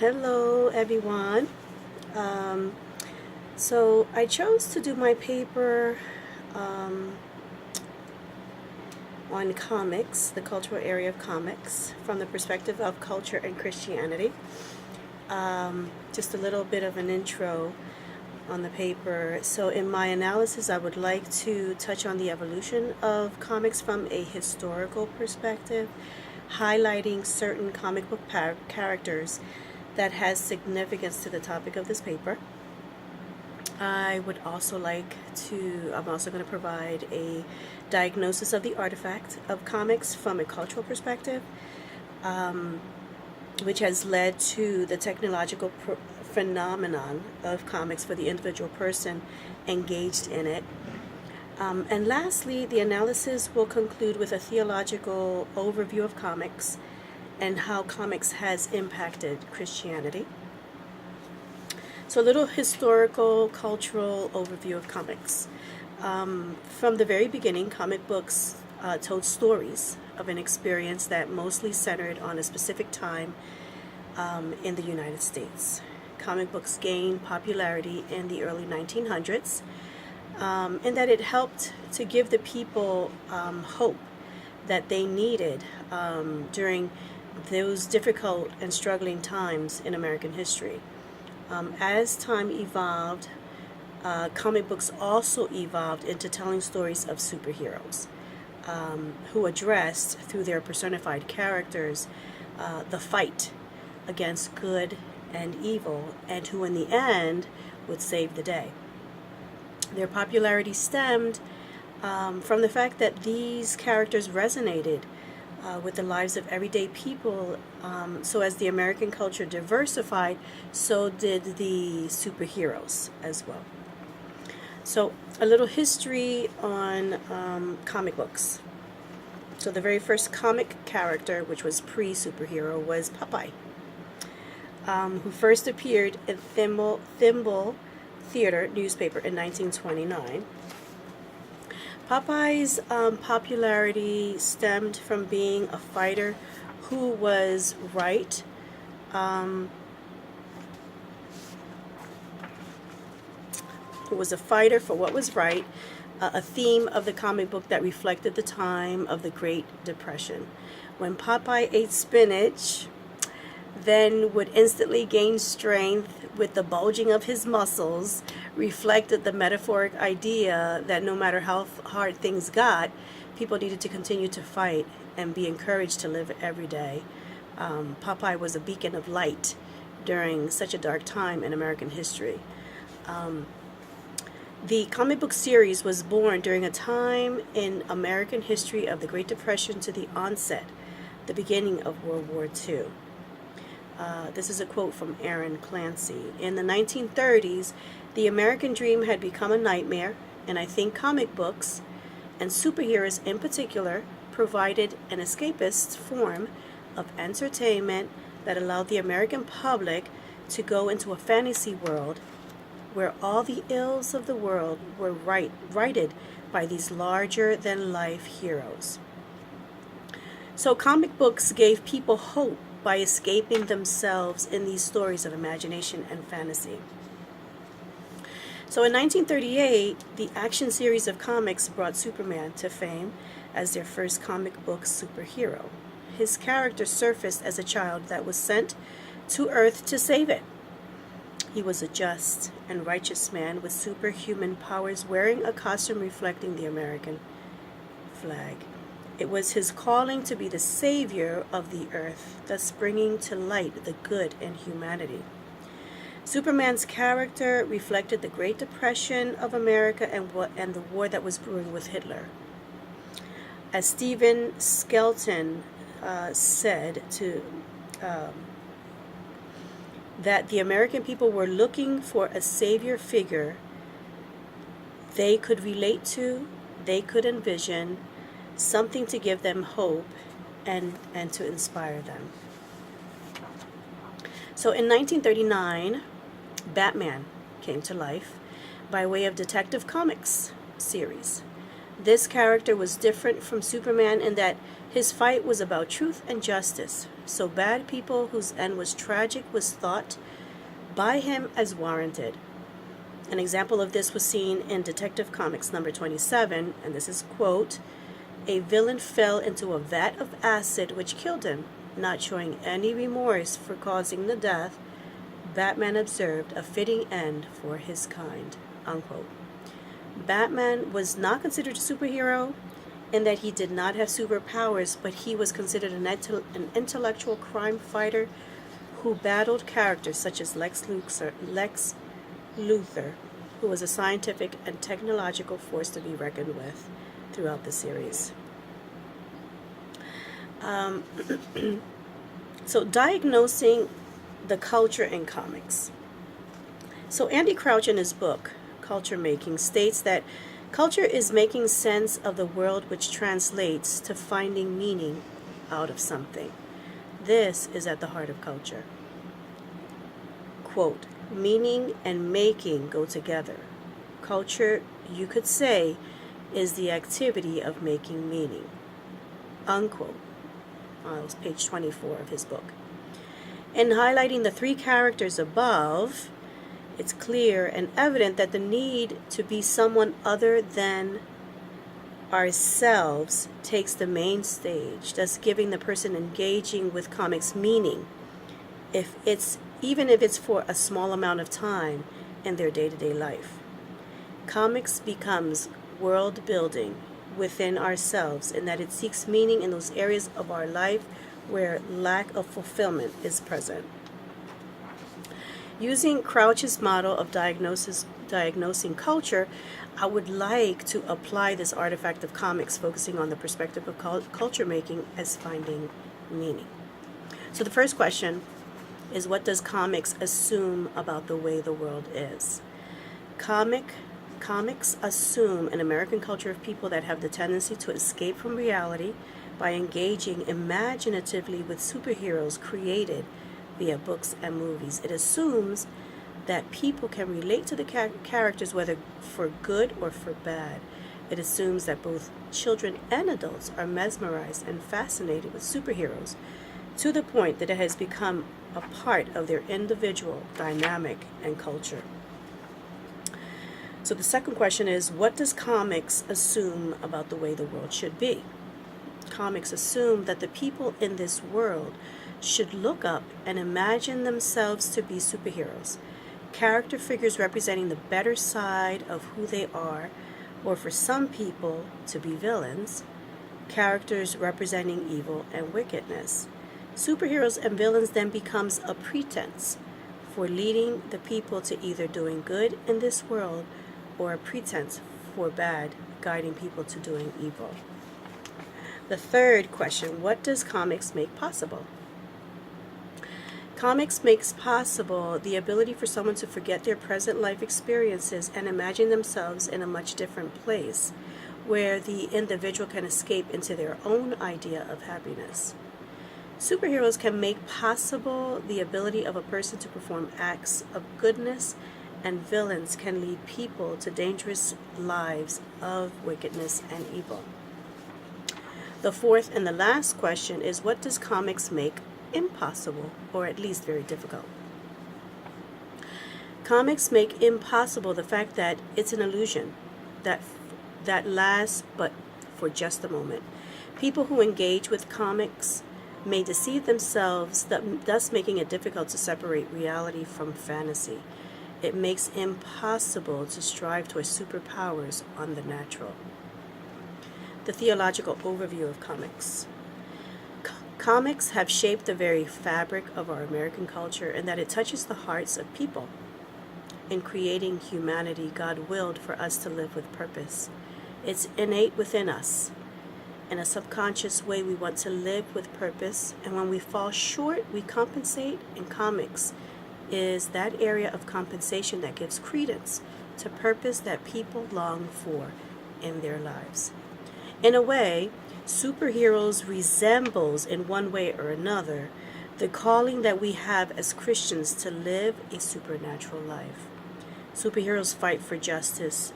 Hello, everyone. Um, so I chose to do my paper um, on comics, the cultural area of comics, from the perspective of culture and Christianity. Just a little bit of an intro on the paper. So in my analysis, I would like to touch on the evolution of comics from a historical perspective, highlighting certain comic book characters that has significance to the topic of this paper. I would also I'm also going to provide a diagnosis of the artifact of comics from a cultural perspective, which has led to the technological phenomenon of comics for the individual person engaged in it. And lastly, the analysis will conclude with a theological overview of comics and how comics has impacted Christianity. So a little historical, cultural overview of comics. From the very beginning, comic books told stories of an experience that mostly centered on a specific time in the United States. Comic books gained popularity in the early 1900s, in that it helped to give the people hope that they needed during those difficult and struggling times in American history. As time evolved, comic books also evolved into telling stories of superheroes who addressed, through their personified characters, the fight against good and evil, and who in the end would save the day. Their popularity stemmed from the fact that these characters resonated with the lives of everyday people. So as the American culture diversified, so did the superheroes as well. So a little history on comic books. So the very first comic character, which was pre-superhero, was Popeye, who first appeared in Thimble Theater newspaper in 1929. Popeye's popularity stemmed from being a fighter who was right, who was a fighter for what was right, a theme of the comic book that reflected the time of the Great Depression. When Popeye ate spinach, then would instantly gain strength with the bulging of his muscles, reflected the metaphoric idea that no matter how hard things got, people needed to continue to fight and be encouraged to live every day. Popeye was a beacon of light during such a dark time in American history. The comic book series was born during a time in American history of the Great Depression to the onset, the beginning of World War II. This is a quote from Aaron Clancy. In the 1930s, the American dream had become a nightmare, and I think comic books, and superheroes in particular, provided an escapist form of entertainment that allowed the American public to go into a fantasy world where all the ills of the world were righted by these larger-than-life heroes. So comic books gave people hope by escaping themselves in these stories of imagination and fantasy. So in 1938, the action series of comics brought Superman to fame as their first comic book superhero. His character surfaced as a child that was sent to Earth to save it. He was a just and righteous man with superhuman powers, wearing a costume reflecting the American flag. It was his calling to be the savior of the earth, thus bringing to light the good in humanity. Superman's character reflected the Great Depression of America and the war that was brewing with Hitler. As Stephen Skelton said that the American people were looking for a savior figure they could relate to, they could envision, something to give them hope and to inspire them. So in 1939, Batman came to life by way of Detective Comics series. This character was different from Superman in that his fight was about truth and justice, so bad people whose end was tragic was thought by him as warranted. An example of this was seen in Detective Comics number 27, and this is, quote, "A villain fell into a vat of acid which killed him. Not showing any remorse for causing the death, Batman observed a fitting end for his kind," unquote. Batman was not considered a superhero in that he did not have superpowers, but he was considered an intellectual crime fighter who battled characters such as Lex Luthor, who was a scientific and technological force to be reckoned with throughout the series. So diagnosing the culture in comics. So Andy Crouch in his book, Culture Making, states that culture is making sense of the world, which translates to finding meaning out of something. This is at the heart of culture. Quote, "Meaning and making go together. Culture, you could say, is the activity of making meaning." Unquote. That was page 24 of his book. In highlighting the three characters above, it's clear and evident that the need to be someone other than ourselves takes the main stage, thus giving the person engaging with comics meaning, even if it's for a small amount of time in their day-to-day life. Comics becomes world building within ourselves in that it seeks meaning in those areas of our life where lack of fulfillment is present. Using Crouch's model of diagnosing culture, I would like to apply this artifact of comics, focusing on the perspective of culture making as finding meaning. So the first question is, what does comics assume about the way the world is? Comics assume an American culture of people that have the tendency to escape from reality by engaging imaginatively with superheroes created via books and movies. It assumes that people can relate to the characters, whether for good or for bad. It assumes that both children and adults are mesmerized and fascinated with superheroes to the point that it has become a part of their individual dynamic and culture. So the second question is, what does comics assume about the way the world should be? Comics assume that the people in this world should look up and imagine themselves to be superheroes, character figures representing the better side of who they are, or for some people to be villains, characters representing evil and wickedness. Superheroes and villains then becomes a pretense for leading the people to either doing good in this world or a pretense for bad, guiding people to doing evil. The third question, what does comics make possible? Comics makes possible the ability for someone to forget their present life experiences and imagine themselves in a much different place, where the individual can escape into their own idea of happiness. Superheroes can make possible the ability of a person to perform acts of goodness, and villains can lead people to dangerous lives of wickedness and evil. The fourth and the last question is, what does comics make impossible, or at least very difficult? Comics make impossible the fact that it's an illusion that lasts but for just a moment. People who engage with comics may deceive themselves, thus making it difficult to separate reality from fantasy. It makes impossible to strive towards superpowers on the natural. The theological overview of comics. Comics have shaped the very fabric of our American culture in that it touches the hearts of people. In creating humanity, God willed for us to live with purpose. It's innate within us. In a subconscious way, we want to live with purpose, and when we fall short, we compensate, and comics is that area of compensation that gives credence to purpose that people long for in their lives. In a way, superheroes resembles, in one way or another, the calling that we have as Christians to live a supernatural life. Superheroes fight for justice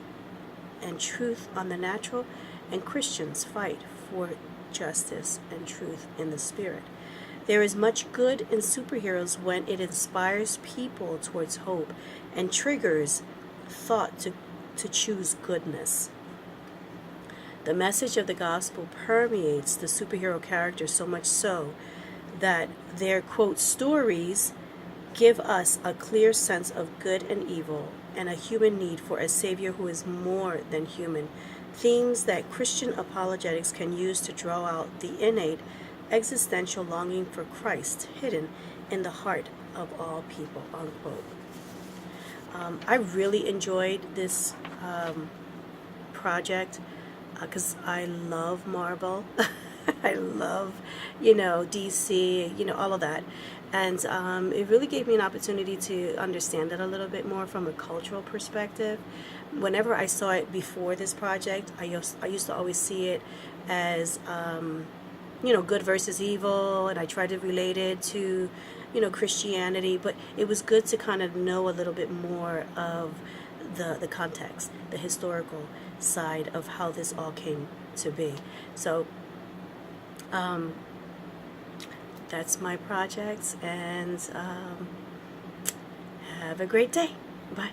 and truth on the natural, and Christians fight for justice and truth in the spirit. There is much good in superheroes when it inspires people towards hope and triggers thought to choose goodness. The message of the gospel permeates the superhero characters so much so that their, quote, stories give us a clear sense of good and evil and a human need for a savior who is more than human. Themes that Christian apologetics can use to draw out the innate existential longing for Christ hidden in the heart of all people, unquote. I really enjoyed this project because I love Marvel. I love, DC, all of that. And it really gave me an opportunity to understand it a little bit more from a cultural perspective. Whenever I saw it before this project, I used to always see it as, good versus evil, and I tried to relate it to, Christianity. But it was good to kind of know a little bit more of the context, the historical side of how this all came to be. So that's my project, and have a great day. Bye.